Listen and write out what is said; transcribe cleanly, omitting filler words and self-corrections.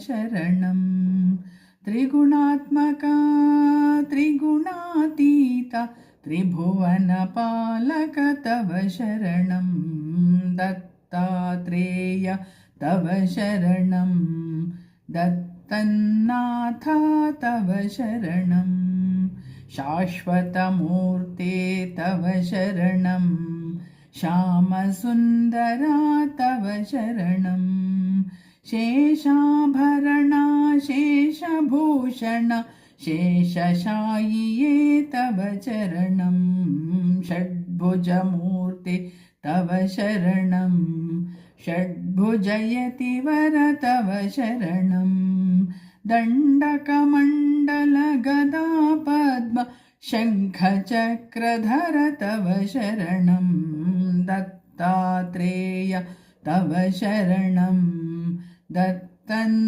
शरणं त्रिगुणात्मका त्रिगुणातीता त्रिभुवनपालक तव शरणं दत्तात्रेय तव शरणं दत्तन्नाथ तव शरणं शाश्वतमूर्ते तव शरणं श्यामसुन्दरा तव शरणं शेषाभरणा शेषभूषण शेषशायिये तव चरणं षड्भुजमूर्ते तव शरणं षड्भुजयतिवर तव शरणं दण्डकमण्डलगदा पद्म शङ्खचक्रधर तव शरणं दत्तात्रेय तव शरणं दत्तन्